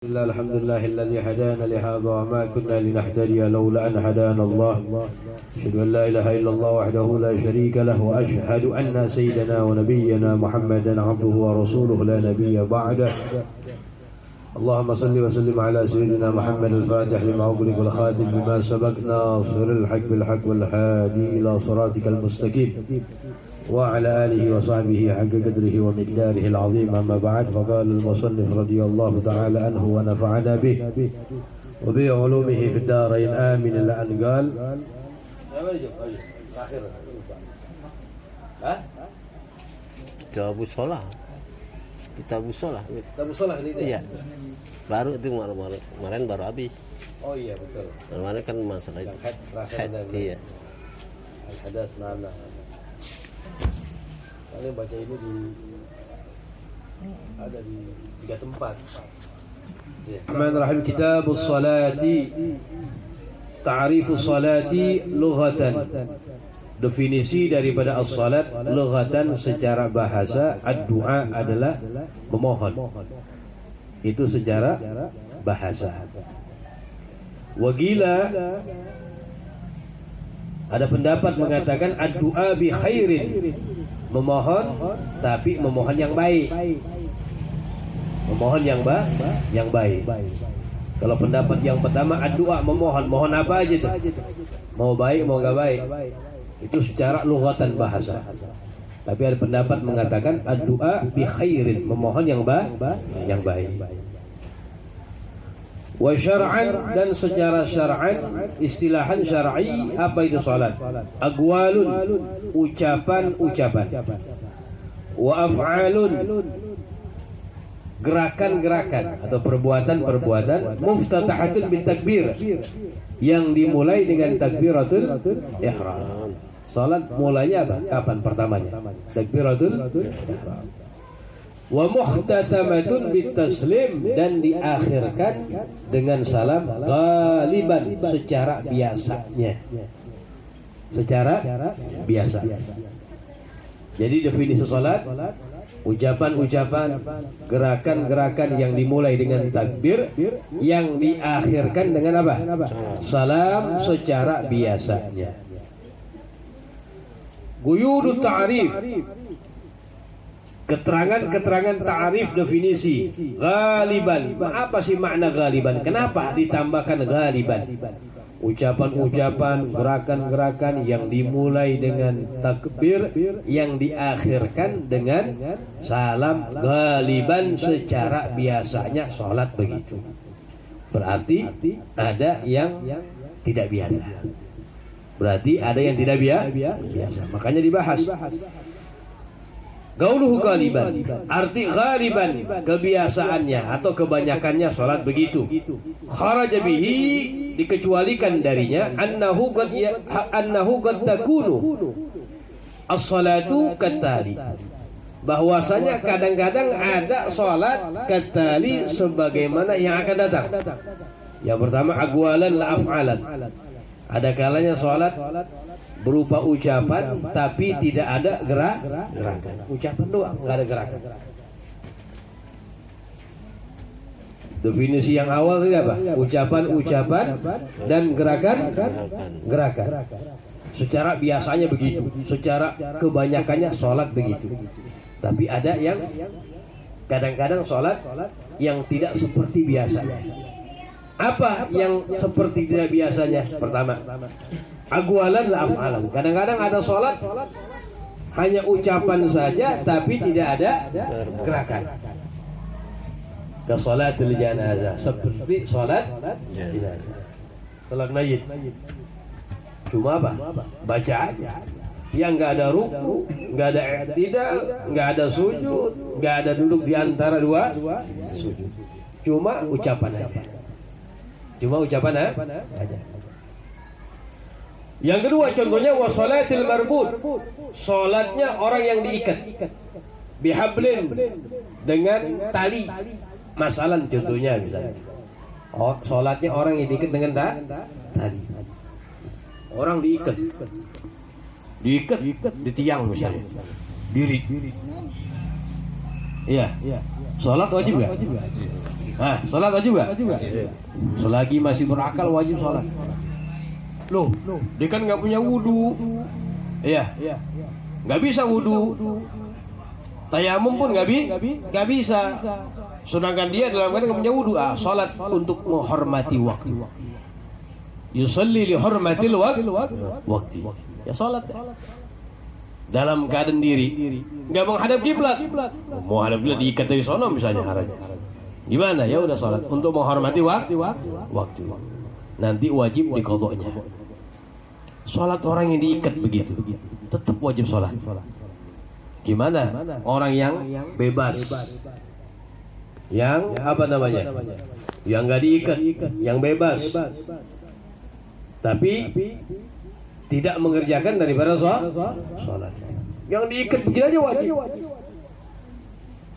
الحمد لله الذي هدانا لهذا وما كنا لنهتدي لولا أن هدانا الله. أشهد أن لا إله إلا الله وحده لا شريك له وأشهد أن سيدنا ونبينا محمدا عبده ورسوله لا نبي بعده. اللهم صل وسلم على سيدنا محمد الفاتح لما أغلق والخاتم بما سبق ناصر الحق بالحق والهادي إلى صراطك المستقيم وعلى آله وصحبه حق قدره ومقداره العظيم. أما بعد، فقال المصنف رضي الله تعالى عنه ونفعنا به وبعلومه في الدارين آمين. لأن قال Kita busolah. Kita busolah. Kita musolah ini. Iya. Baru itu kemarin baru habis. Oh iya betul. Kemarin kan masalah itu. Head. Iya. Al-hadas nana. Kalian baca ini ada di 3 tempat. Bismillahirrahmanirrahim. Kitabus salati. Ta'rifus salati lughatan. Definisi daripada as-salat lughatan secara bahasa, ad-du'a adalah memohon. Itu secara bahasa. Wagila, ada pendapat mengatakan ad-du'a bi khairin, memohon tapi memohon yang baik. Memohon yang baik. Kalau pendapat yang pertama ad-du'a mohon apa aja tuh? Mau baik mau enggak baik. Itu secara lughatan bahasa. Tapi ada pendapat mengatakan ad-du'a bi khairin, memohon yang baik. Wa syar'an, dan secara syar'an, istilahan syar'i, apa itu salat? Aqwalun, ucapan-ucapan. Wa af'alun, gerakan-gerakan atau perbuatan-perbuatan. Muftatahatun bin takbir, yang dimulai dengan takbiratul ihram. Salat mulainya apa? Kapan pertamanya? Takbiratul ihram. Wa muhtatamatun bitaslim, dan diakhirkan dengan salam ghaliban, secara biasanya. Secara biasa. Jadi definisi salat, ucapan-ucapan, gerakan-gerakan yang dimulai dengan takbir, yang diakhirkan dengan apa? Salam secara biasanya. Quyudut ta'rif, keterangan-keterangan ta'rif definisi. Ghaliban, apa sih makna ghaliban? Kenapa ditambahkan ghaliban? Ucapan-ucapan, gerakan-gerakan yang dimulai dengan takbir, yang diakhirkan dengan salam, ghaliban secara biasanya sholat begitu. Berarti ada yang tidak biasa. Berarti ada yang tidak biasa. Makanya dibahas. Gauluhu ghaliban, arti ghaliban kebiasaannya atau kebanyakannya sholat begitu. Kharaja bihi, dikecualikan darinya annahu qad takunu as-salatu katali, bahwasanya kadang-kadang ada sholat katali sebagaimana yang akan datang. Yang pertama aqwalan la af'alan, ada kalanya sholat berupa ucapan tapi tidak ada gerakan. Ucapan doang, nggak ada gerakan. Definisi yang awal tadi apa? Ucapan-ucapan dan gerakan. Secara biasanya begitu, secara kebanyakannya sholat begitu. Tapi ada yang kadang-kadang sholat yang tidak seperti biasanya. Apa yang seperti tidak biasanya? Pertama, aqwalan la af'alan. Kadang-kadang ada sholat hanya ucapan saja tapi tidak ada gerakan. Ke sholatul janazah, seperti sholat jenazah. Sholat mayit. Cuma apa? Baca aja. Yang enggak ada ruku, enggak ada i'tidal, enggak ada sujud, enggak ada duduk di antara dua sujud. Cuma ucapan aja. Aja. Yang kedua contohnya wassalatil marbud, salatnya orang yang diikat, bihablin, dengan tali. Masalan contohnya misalnya, salatnya orang yang diikat dengan tali. Orang diikat di tiang misalnya, diri. Iya. Salat wajib enggak? Nah, sholat wajib nggak? Selagi masih berakal wajib sholat. Loh, dia kan nggak punya wudu. Iya, nggak bisa wudu. Tayamum pun nggak bisa. Sedangkan dia dalam keadaan nggak punya wudu. Sholat untuk menghormati waktu. Yusalli li hormatil waktu. Ya sholat. Dalam keadaan diri, nggak menghadap kiblat. Mau hadap kiblat diikat dari sono misalnya haranya. Gimana? Ya udah sholat untuk menghormati waktu. Nanti wajib diqadha'nya. Sholat orang yang diikat begitu, tetap wajib sholat. Gimana? Orang yang bebas, yang apa namanya? Yang nggak diikat, yang bebas, tapi tidak mengerjakan daripada sholat. Yang diikat begini aja wajib.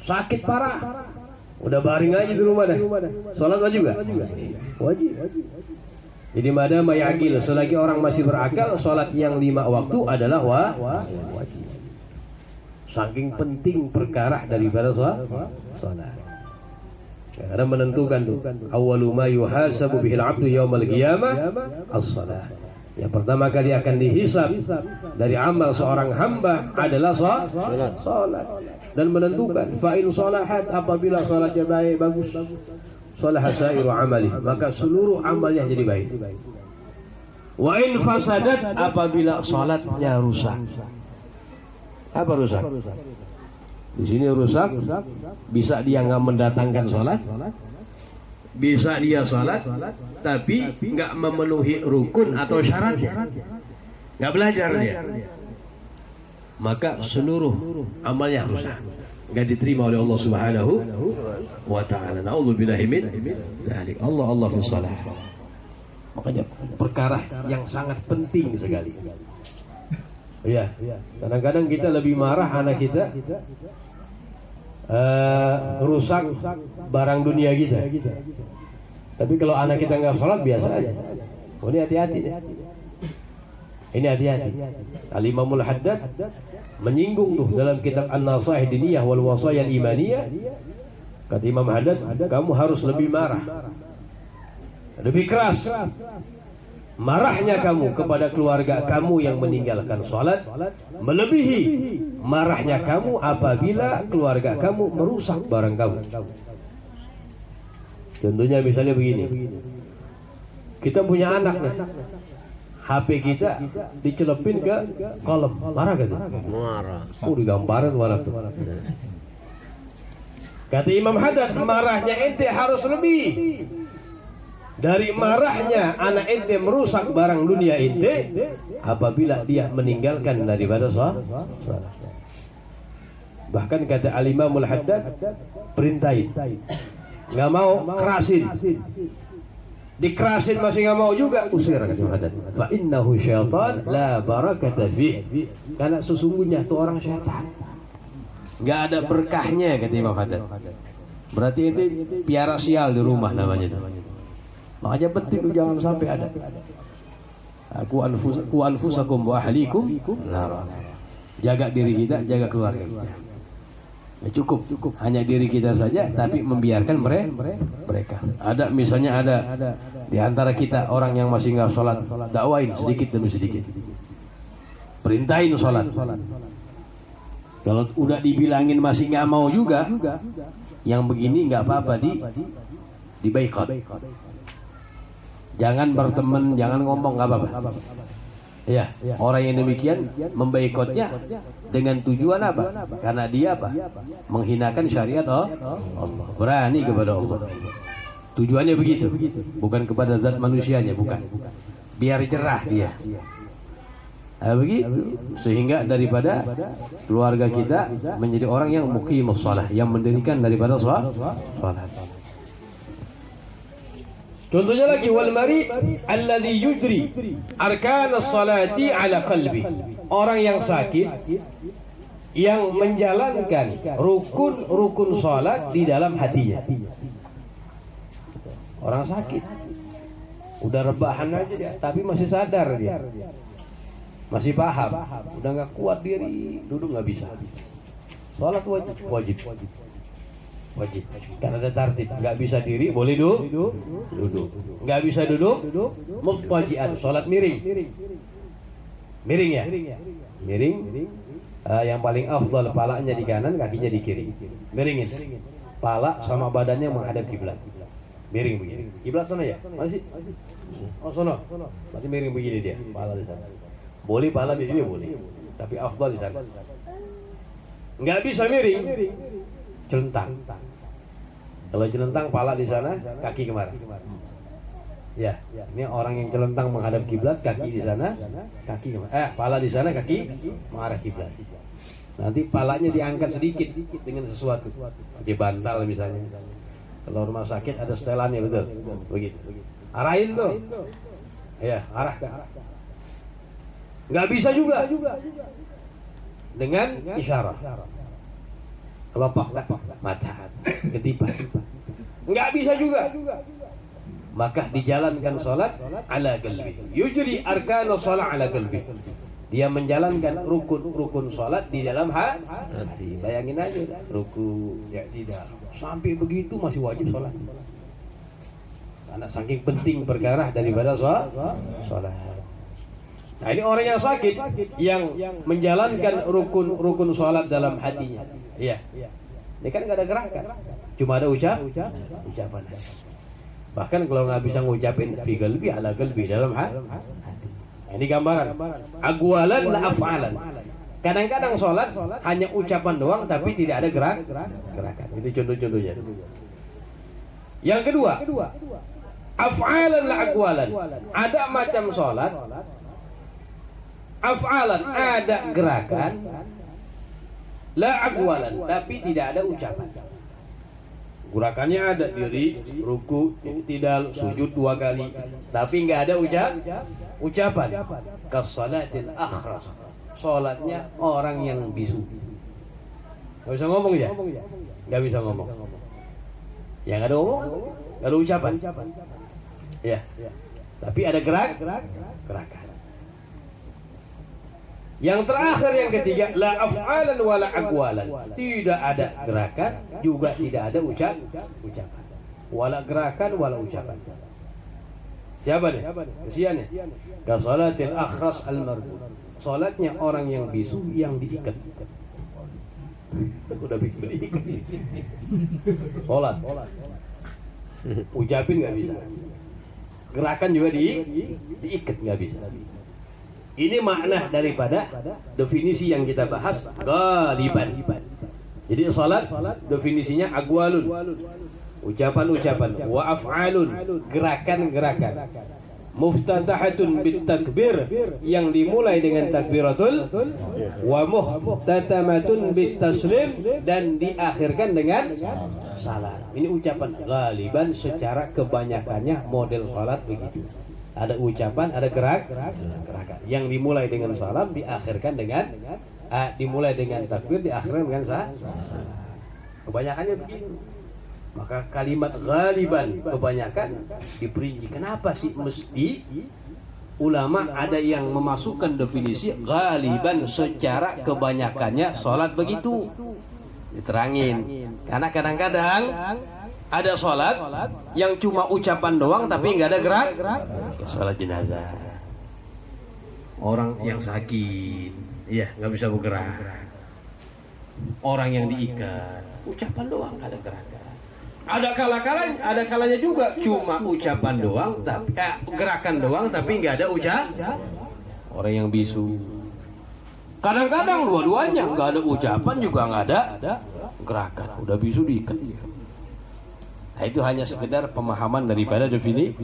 Sakit parah, udah baring aja di rumah dah. Sholat wajib gak? Wajib. Jadi madama yaqil, selagi orang masih berakal, sholat yang 5 waktu adalah wajib. Saking penting perkara daripada sholat. Karena menentukan tuh, awwalu ma yuhasabu bihil abdu yaumal qiyamah as-shalah. Yang pertama kali akan dihisab dari amal seorang hamba adalah sholat. Dan menentukan fa'in sholahat, apabila sholatnya baik, bagus, sholaha sairu amali, maka seluruh amalnya jadi baik. Wa in fasadat, apabila sholatnya rusak. Apa rusak? Di sini rusak, bisa dia nggak mendatangkan sholat, bisa dia sholat tapi nggak memenuhi rukun atau syaratnya, nggak belajar dia, maka seluruh amalnya rusak, nggak diterima oleh Allah Subhanahu wa Ta'ala. Na'udzubillahi min dzalik. Allah fi shalah. Makanya perkara yang sangat penting sekali. Ya, kadang-kadang kita lebih marah anak kita rusak barang dunia kita. Tapi kalau anak kita nggak sholat biasa aja. Oh, ini hati-hati. Ini hati-hati. Al-Imamul Haddad menyinggung tuh dalam kitab An-Nasaih Diniyah wal Wasayah Imaniyah. Kata Imam Haddad, kamu harus lebih marah, lebih keras. Marahnya kamu kepada keluarga kamu yang meninggalkan sholat melebihi marahnya kamu apabila keluarga kamu merusak barang kamu. Contohnya misalnya begini, kita punya anak nih, HP kita dicelepin ke kolom, marah gak tuh? Marah. Digambarin marah tuh. Kata Imam Haddad, marahnya ente harus lebih dari marahnya anak ente merusak barang dunia ente apabila dia meninggalkan daripada sholat. Bahkan kata Al-Imamul Haddad, perintahin, nggak mau, kerasin, dikerasin masih nggak mau juga, usir, kata Imam Haddad. Fa innahu syaitan la barakata fih, karena sesungguhnya itu orang syaitan, nggak ada berkahnya, kata Imam Haddad. Berarti itu piara sial di rumah namanya itu. Makanya penting itu jangan sampai ada. Ku anfusakum wa ahlikum nar. Jaga diri kita, jaga keluarga kita. Ya, cukup hanya diri kita saja, tapi membiarkan mereka. Ada misalnya ada di antara kita orang yang masih nggak sholat, dakwain sedikit demi sedikit, perintahin sholat. Kalau udah dibilangin masih nggak mau juga, yang begini nggak apa-apa, di boikot. Jangan berteman, jangan ngomong, nggak apa-apa. Ya, orang yang demikian memboikotnya dengan tujuan apa? Karena dia apa? Menghinakan syariat Allah, berani kepada Allah. Tujuannya begitu, bukan kepada zat manusianya, bukan. Biar jerah dia. Nah, begitu, sehingga daripada keluarga kita menjadi orang yang muqimus shalah, yang mendirikan daripada salat. Contohnya lagi, wal marid alladhi yujri arkanas salati ala qalbi. Orang yang sakit yang menjalankan rukun-rukun salat di dalam hatinya. Orang sakit udah rebahan aja dia, tapi masih sadar dia, masih paham, udah nggak kuat diri, duduk nggak bisa. Salat wajib. wajib. Karena ada tartib, nggak bisa diri boleh duduk, nggak bisa duduk, muftajian, sholat miring, miring ya, miring. Yang paling afdal palanya di kanan, kakinya di kiri, miringin, pala sama badannya menghadap kiblat, miring begini. Kiblat sana ya, masih, oh sono, berarti miring begini dia, pala di sana. Boleh pala di sini boleh, tapi afdal di sana. Nggak bisa miring, celentang. Kalau celentang pala di sana, kaki kemana? Ya, ini orang yang celentang menghadap kiblat, kaki di sana, kaki kemana? Pala di sana, kaki mengarah kiblat. Nanti palanya diangkat sedikit dengan sesuatu, pakai bantal misalnya. Kalau rumah sakit ada setelannya, betul, begitu. Arahin tuh, ya, arahkan. Nggak bisa juga dengan isyarat. Kelopak mata, ketipan. Nggak bisa juga. Maka dijalankan sholat ala qalbi. Yujri arkanu sholat ala qalbi. Dia menjalankan rukun sholat di dalam hati. Bayangin aja, ruku, ya tidak. Sampai begitu masih wajib sholat. Karena saking penting perkara daripada sholat. Nah ini orang yang sakit yang menjalankan rukun sholat dalam hatinya. Iya. Ini kan nggak ada gerakan, cuma ada ucapan. Bahkan kalau nggak bisa ngucapin fi qalbi ala qalbi dalam hati. Nah, ini gambaran. Aqwalan la af'alan. Kadang-kadang sholat hanya ucapan doang tapi tidak ada gerakan. Itu contoh-contohnya. Yang kedua, af'alan la aqwalan. Ada macam sholat af'alan, ada gerakan, la aqwalan, tapi tidak ada ucapan. Gerakannya ada, diri, ruku, i'tidal, sujud 2 kali, tapi nggak ada ucapan. Kasalatil akhras, sholatnya orang yang bisu. Nggak bisa ngomong ya? Nggak bisa ngomong. Yang ada ngomong, nggak ada ucapan. Ya, tapi ada gerakan. Yang terakhir, yang ketiga, la af'alan wa la aqwalan. Tidak ada gerakan, juga tidak ada ucapan. Wala gerakan, wala ucapan. Siapa nih? Kesian nih. Kasalatil akhras al-marbud. Salatnya orang yang bisu yang diikat. Udah bikin diikat. Salat. Ucapin nggak bisa. Gerakan juga diikat nggak bisa. Ini makna daripada definisi yang kita bahas ghaliban. Jadi salat definisinya aqwalun, ucapan-ucapan, wa af'alun, gerakan-gerakan. Muftatahatun bit takbir, yang dimulai dengan takbiratul, wa muhtatamatun bit taslim, dan diakhirkan dengan salam. Ini ucapan ghaliban, secara kebanyakannya model salat begitu. Ada ucapan, ada gerakan. Yang dimulai dengan salam, diakhirkan dengan dimulai dengan takbir, diakhirkan dengan salam. Kebanyakannya begitu. Maka kalimat ghaliban kebanyakan diperinci. Kenapa sih mesti ulama ada yang memasukkan definisi ghaliban secara kebanyakannya sholat begitu? Diterangin. Karena kadang-kadang ada sholat yang cuma ucapan doang tapi nggak ada gerak. Sholat jenazah. Orang yang sakit, iya nggak bisa bergerak. Orang yang diikat, ucapan doang, nggak ada gerakan. Ada kalanya juga cuma ucapan doang, tapi gerakan doang tapi nggak ada ucapan. Orang yang bisu. Kadang-kadang dua-duanya nggak ada ucapan juga nggak ada gerakan. Udah bisu diikat. Nah, itu hanya sekedar pemahaman daripada definisi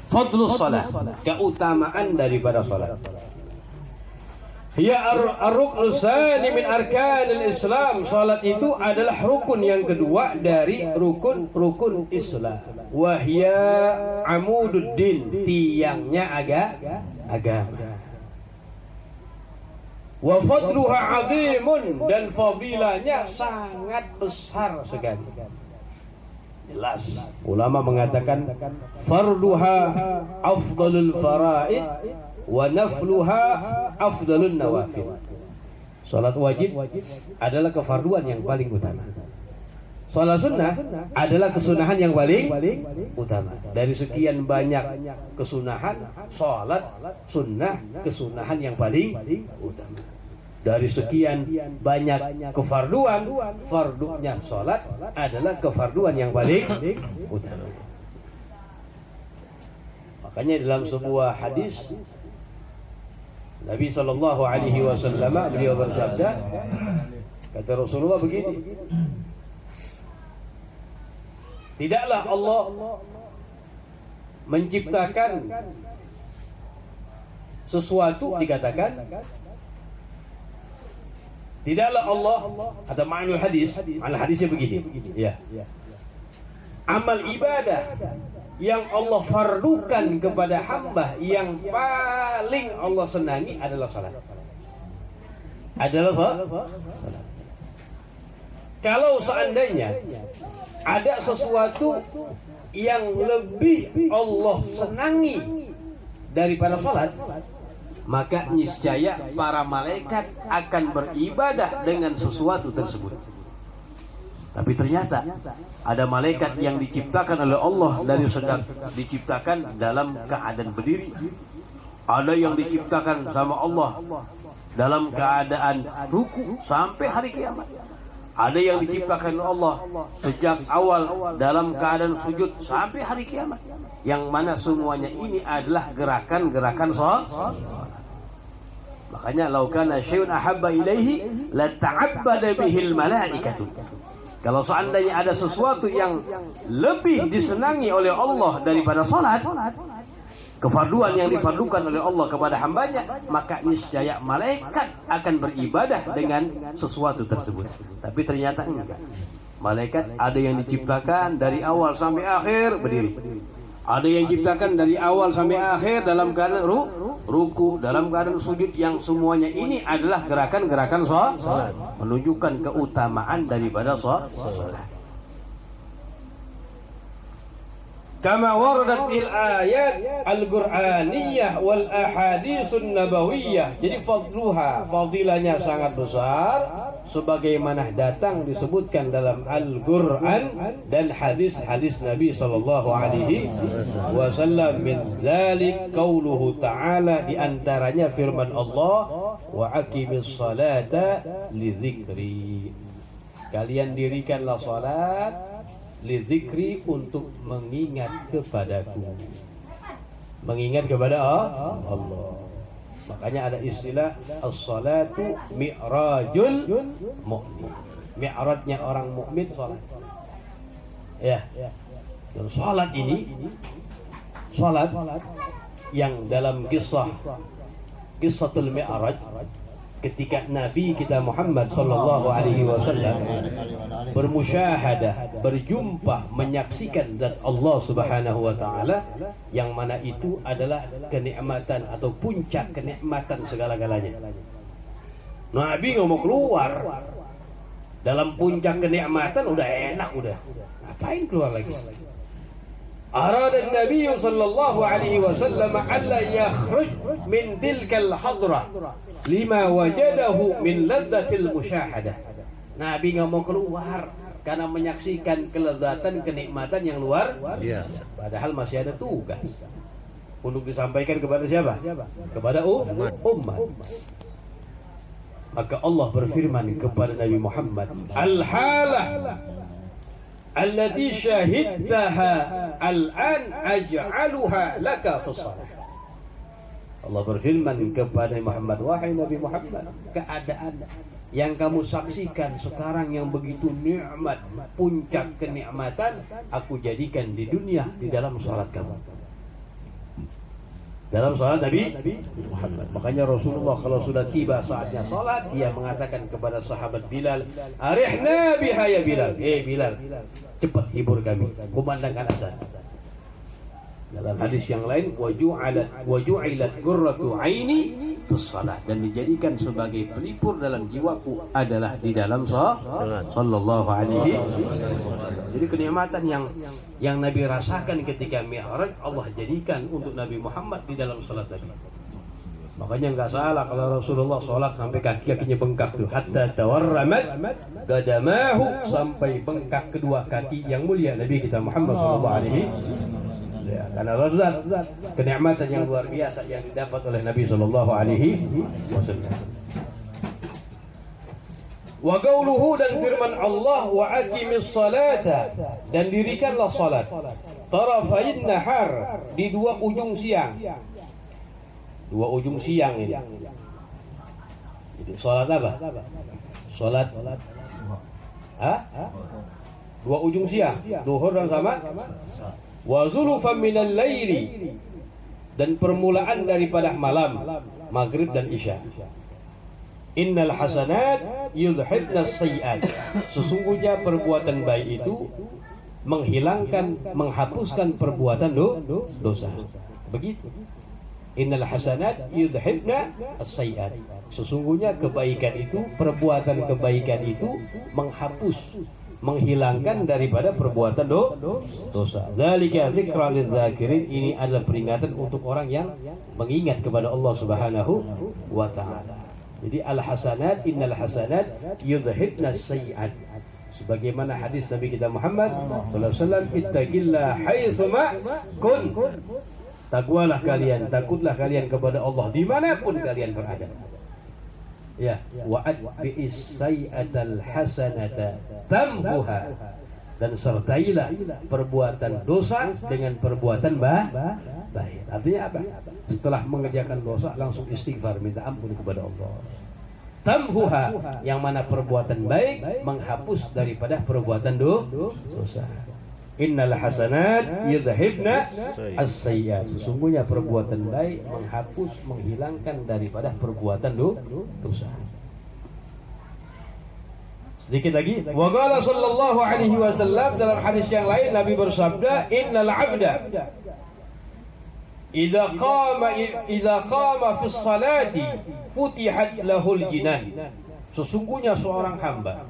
fadlus shalah, keutamaan daripada salat. Ya ar-ruknu tsani min arkanil Islam. Salat itu adalah rukun yang kedua dari rukun Islam. Wa hiya amududdin, tiangnya agama. Wa fadluha 'azimun, dan fadilahnya sangat besar sekali. Jelas ulama mengatakan farduha afdalul faraid wa nafluha afdalun nawafil. Salat wajib adalah kefarduan yang paling utama. Sholat sunnah adalah kesunahan yang paling utama. Dari sekian banyak kesunahan, sholat sunnah kesunahan yang paling utama. Dari sekian banyak kefarduan, fardunya sholat adalah kefarduan yang paling utama. Makanya dalam sebuah hadis Nabi sallallahu alaihi wasallam beliau bersabda, kata Rasulullah begini, tidaklah Allah menciptakan sesuatu, dikatakan tidaklah Allah, ada makna hadis, makna hadisnya begini, ya. Amal ibadah yang Allah fardukan kepada hamba yang paling Allah senangi adalah salat. Adalah salat. Kalau seandainya ada sesuatu yang lebih Allah senangi daripada salat, maka niscaya para malaikat akan beribadah dengan sesuatu tersebut. Tapi ternyata ada malaikat yang diciptakan oleh Allah dari sejak diciptakan dalam keadaan berdiri. Ada yang diciptakan sama Allah dalam keadaan ruku sampai hari kiamat. Ada yang diciptakan oleh Allah sejak awal dalam keadaan sujud sampai hari kiamat. Yang mana semuanya ini adalah gerakan-gerakan salat. Makanya lau kana syai'un ahabba ilaihi la ta'abbada bihil malaikatu. Kalau seandainya ada sesuatu yang lebih disenangi oleh Allah daripada salat, kefarduan yang difardukan oleh Allah kepada hambanya, maka niscaya malaikat akan beribadah dengan sesuatu tersebut. Tapi ternyata enggak. Malaikat ada yang diciptakan dari awal sampai akhir berdiri. Ada yang diciptakan dari awal sampai akhir dalam keadaan ruku, dalam keadaan sujud, yang semuanya ini adalah gerakan-gerakan salat, menunjukkan keutamaan daripada salat. Kama waradat bil ayat al-Qur'aniyah wal ahaditsun nabawiyah. Jadi fadilahnya sangat besar sebagaimana datang disebutkan dalam Al-Qur'an dan hadis-hadis Nabi sallallahu alaihi wasallam. Min dzalik qauluhu ta'ala, di antaranya firman Allah, wa aqimis salata li dzikri. Kalian dirikanlah salat li dzikri, untuk mengingat kepadaku. Mengingat kepada Allah. Makanya ada istilah as-salatu mi'rajul mu'min. Mi'rajnya orang mukmin salat. Ya. Dan salat ini salat yang dalam kisahul Mi'raj, ketika Nabi kita Muhammad sallallahu alaihi wasallam bermusyahadah, berjumpa, menyaksikan zat Allah Subhanahu wa taala, yang mana itu adalah kenikmatan atau puncak kenikmatan segala-galanya. Nabi nggak mau keluar dalam puncak kenikmatan, udah enak, udah ngapain keluar lagi? Arada Nabi sallallahu alaihi wasallam alla yakhruj min tilkal hadrah lima wajadahu min ladzatil musyahadah. Nabi nggak mau keluar karena menyaksikan kelezatan, kenikmatan yang luar biasa. Padahal masih ada tugas untuk disampaikan kepada siapa? Kepada umat. Maka Allah berfirman kepada Nabi Muhammad, al-halah allati syahidtaha al-an aj'aluha laka fi shalah. Allah berfirman kepada Muhammad, wahai Nabi Muhammad, keadaan yang kamu saksikan sekarang yang begitu nikmat, puncak kenikmatan, aku jadikan di dunia di dalam salat kamu. Dalam salat Nabi Muhammad. Makanya Rasulullah kalau sudah tiba saatnya salat, dia mengatakan kepada sahabat Bilal, arihna biha ya Bilal. Bilal, cepat hibur kami, kumandangkan azan. Dalam hadis yang lain, waju'ilat qurratu aini fis shalah, dan dijadikan sebagai pelipur dalam jiwaku adalah di dalam salat. Sallallahu alaihi wasallam. Jadi kenikmatan yang Nabi rasakan ketika Mi'raj, Allah jadikan untuk Nabi Muhammad di dalam salat tadi. Makanya nggak salah kalau Rasulullah sholat sampai kaki-kakinya bengkak tuh, hatta tawarramat qadamahu, sampai bengkak kedua kaki yang mulia Nabi kita Muhammad sallallahu alaihi ya, karena lezat kenikmatan yang luar biasa yang didapat oleh Nabi sallallahu alaihi wasallam. Wa qauluhu, dan firman Allah, wa aqimis salata, dan dirikanlah salat tarafain nahar, di dua ujung siang. Dua ujung siang ini. Jadi salat apa? Salat dua ujung siang, zuhur dan sama. Wa zulufan minal laili, dan permulaan daripada malam, maghrib dan isya. Innal hasanat yudhibna sayyi'at, sesungguhnya perbuatan baik itu menghapuskan perbuatan dosa. Begitu. Innal hasanat yudhibna as-sayyi'at, sesungguhnya kebaikan itu, perbuatan kebaikan itu menghilangkan daripada perbuatan dosa. Dzalika dzikra lidzakirin, ini adalah peringatan untuk orang yang mengingat kepada Allah Subhanahu wa taala. Jadi al-hasanat, innal hasanat yudhibna as-sayyi'at, sebagaimana hadis Nabi kita Muhammad sallallahu alaihi wasallam, ittaqillah haitsuma kun, takwalah kalian, takutlah kalian kepada Allah dimanapun kalian berada. Ya, wa atbi'is sayyi'atal hasanata tamhuha, dan sertailah perbuatan dosa dengan perbuatan baik. Artinya apa? Setelah mengerjakan dosa langsung istighfar, minta ampun kepada Allah. Tamhuha, yang mana perbuatan baik menghapus daripada perbuatan dosa. Innal hasanat yudhibna as-sayyi'at, sesungguhnya perbuatan baik menghapus, menghilangkan daripada perbuatan dosa. Sedikit lagi, wa qala sallallahu alaihi wasallam, dalam hadis yang lain Nabi bersabda, innal 'abda idza qama fi sholati futihat lahul jinan, sesungguhnya seorang hamba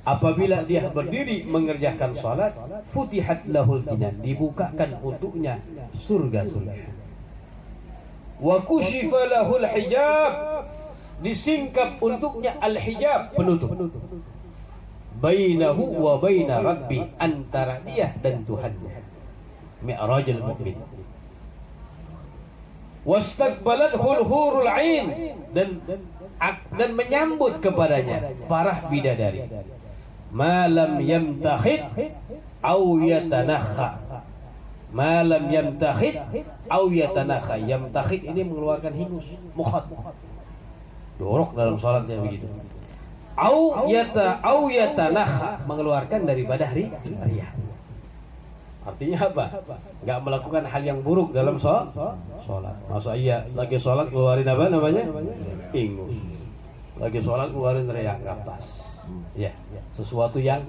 apabila dia berdiri mengerjakan salat, futihat lahul jinan, dibukakan untuknya surga-surga. Wa kushifa lahul hijab, disingkap untuknya al-hijab, penutup. Bainahu wa baina rabbi, antara dia dan Tuhannya. Mi'rajul mu'min. Wastaqbalathul hurul 'ain, dan menyambut kepadanya para bidadari. Malam yamtakhid au yatanakha, malam yamtakhid au yatanakha. Yamtakhid ini mengeluarkan hingus, mukhat, dorok dalam salatnya begitu. Au yatanakha, mengeluarkan daripada riya. Artinya apa? Enggak melakukan hal yang buruk dalam salat. Masa iya lagi salat keluarin apa namanya? Ingus. Lagi salat keluarin riya, enggak pas. Ya, sesuatu yang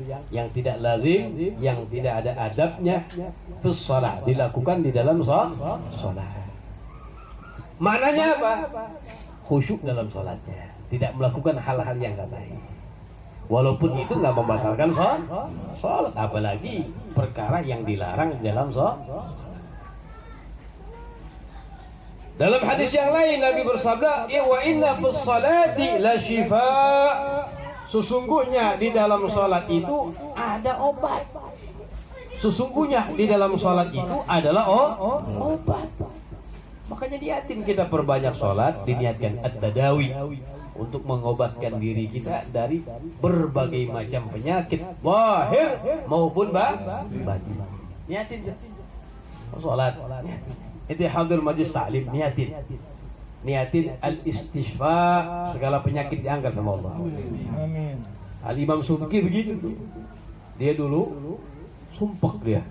tidak lazim, yang tidak ada adabnya fi shalah, dilakukan di dalam salat. Maknanya apa? Khusyuk dalam salatnya, tidak melakukan hal-hal yang enggak baik. Walaupun itu nggak membatalkan salat, apalagi perkara yang dilarang dalam salat. Dalam hadis yang lain Nabi bersabda, wa inna fis salati la shifa, sesungguhnya di dalam salat itu ada obat. Sesungguhnya di dalam salat itu adalah obat. Makanya niatin kita perbanyak salat, diniatkan at-tadawi, untuk mengobatkan diri kita dari berbagai macam penyakit zahir maupun batin. Niatin salat, itu hadir majlis ta'lim, niatin al-istishfa, segala penyakit diangkat sama Allah. Amin. Al-Imam Subki begitu tuh. Dia dulu sumpah dia.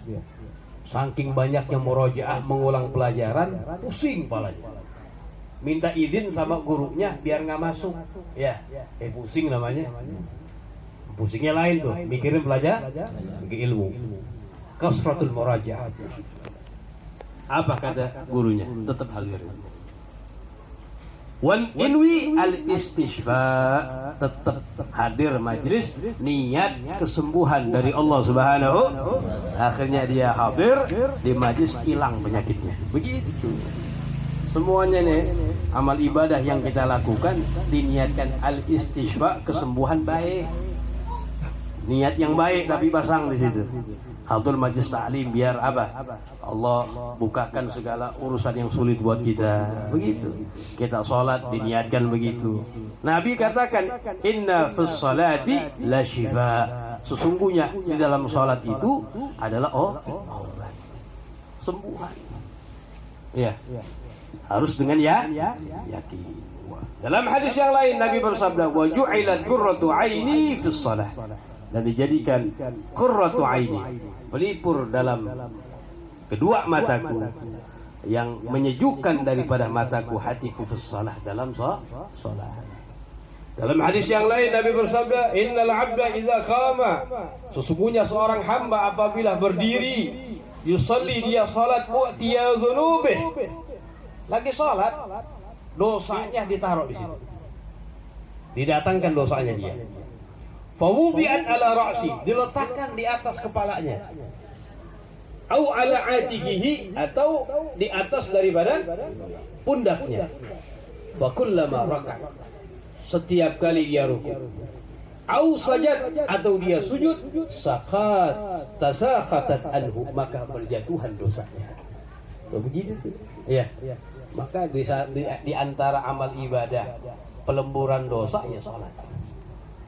Saking banyaknya murojaah, mengulang pelajaran, pusing palanya. Minta izin sama gurunya biar nggak masuk, ya, pusing namanya. Pusingnya lain tuh, mikirin belajar, ilmu. Kasratul murajaah. Apa kata gurunya? Tetap hadir. Wal inwi al istishfa, tetap hadir majlis, niat kesembuhan dari Allah Subhanahu. Akhirnya dia hadir di majlis, hilang penyakitnya. Begitu. Semuanya nih amal ibadah yang kita lakukan diniatkan al-istishfa, kesembuhan baik. Niat yang baik tapi pasang di situ. Hadul majlis ta'lim biar apa? Allah bukakan segala urusan yang sulit buat kita. Begitu. Kita sholat diniatkan begitu. Nabi katakan, inna fis salati la shifa. Sesungguhnya di dalam sholat itu adalah obat, sembuhan. Ya. Harus dengan yakin. Dalam hadis yang lain Nabi bersabda, wa ju'ilat qurratu aini fis shalah. Dan dijadikan qurratu aini, pelipur dalam kedua mataku, yang menyejukkan daripada mataku hatiku fis shalah, dalam salat. Dalam hadis yang lain Nabi bersabda, innal 'abda idza qama, sesungguhnya seorang hamba apabila berdiri, yusalli, dia salat, u'tiya dzunubih, lagi salat, dosanya ditaruh di situ, didatangkan dosanya dia. Fawudi'at ala ra'si, diletakkan di atas kepalanya. Au ala atikihi, atau di atas daripada pundaknya. Fa kullama raka', setiap kali dia rukuk, au sajad, atau dia sujud, tasaqatat anhu, maka berjatuhan dosanya. Begitu tuh. Ya. Maka di antara amal ibadah pelemburan dosa ya salat.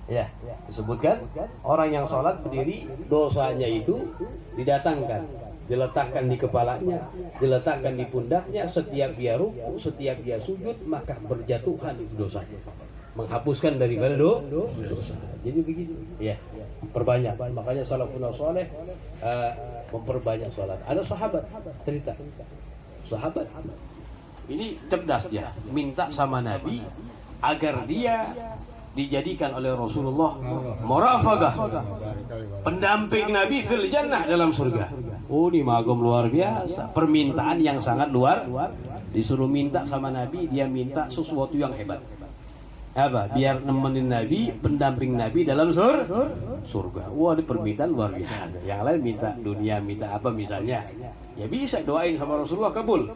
Ya, disebutkan orang yang sholat berdiri, dosanya itu didatangkan, diletakkan di kepalanya, diletakkan di pundaknya. Setiap dia ruku, setiap dia sujud, maka berjatuhan itu dosanya, menghapuskan daripada dosa. Jadi begitu. Ya, perbanyak. Makanya salafun saleh memperbanyak sholat. Ada sahabat cerita, sahabat ini cerdas, dia minta sama Nabi agar dia dijadikan oleh Rasulullah murafaqah, pendamping Nabi fil jannah, dalam surga. Oh, ini magom luar biasa, permintaan yang sangat luar. Disuruh minta sama Nabi, dia minta sesuatu yang hebat. Apa? Biar nemenin Nabi, pendamping Nabi dalam surga. Wah, ini permintaan luar biasa. Yang lain minta dunia, minta apa misalnya, ya bisa doain sama Rasulullah, kabul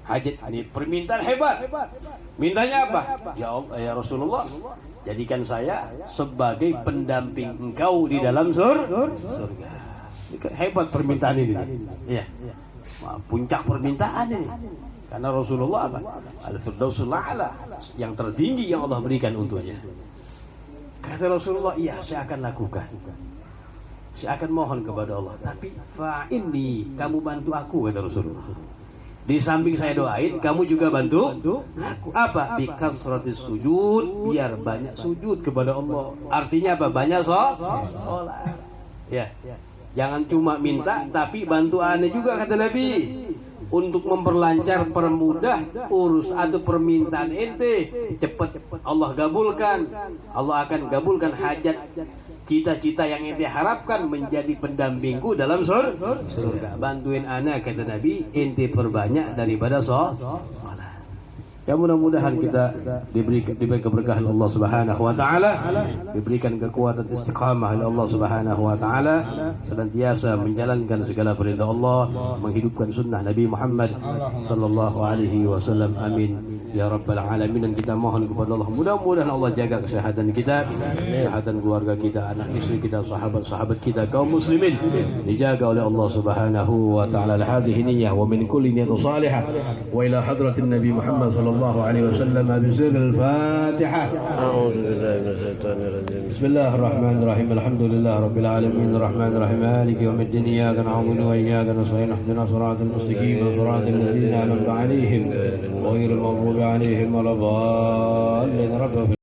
hajat. Ini permintaan hebat. Mintanya apa? Ya Allah, ya Rasulullah, jadikan saya sebagai pendamping engkau di dalam surga. Hebat permintaan ini. Ya. Puncak permintaan ini. Karena Rasulullah apa? Al-Firdausul A'la, yang tertinggi yang Allah berikan untuknya. Kata Rasulullah, iya saya akan lakukan. Saya akan mohon kepada Allah. Tapi fa'inni, kamu bantu aku, kata Rasulullah. Di samping saya doain, kamu juga bantu aku. Apa? Bikasratis sujud, biar banyak sujud kepada Allah. Artinya apa? Banyak sholat. Ya. Jangan cuma minta, tapi bantu aneh juga, kata Nabi, untuk memperlancar, permudah urus atau permintaan ente, cepat Allah gabulkan. Allah akan gabulkan hajat, cita-cita yang ente harapkan, menjadi pendampingku dalam surga. Bantuin anak, kata Nabi, ente perbanyak daripada sholat. Ya, mudah-mudahan kita diberi keberkahan Allah Subhanahu wa taala, diberikan kekuatan istiqamah oleh Allah Subhanahu wa taala, senantiasa menjalankan segala perintah Allah, menghidupkan sunnah Nabi Muhammad sallallahu alaihi wasallam. Amin ya rabbal alamin. Dan kita mohon kepada Allah, mudah-mudahan Allah jaga kesehatan kita, kesehatan keluarga kita, anak istri kita, sahabat-sahabat kita, kaum muslimin dijaga oleh Allah Subhanahu wa taala. Hadhihi niyyah wa min kulli niyyatin salihah wa ila hadratin Nabi Muhammad sallallahu عليه وسلم بسر الفاتحة. أعوذ بالله من الشيطان الرجيم. بسم الله الرحمن الرحيم. الحمد لله رب العالمين الرحمن الرحيم مالك يوم الدين. إياك نعبد وإياك نستعين اهدنا الصراط المستقيم صراط الذين أنعمت عليهم غير المغضوب عليهم ولا الضالين.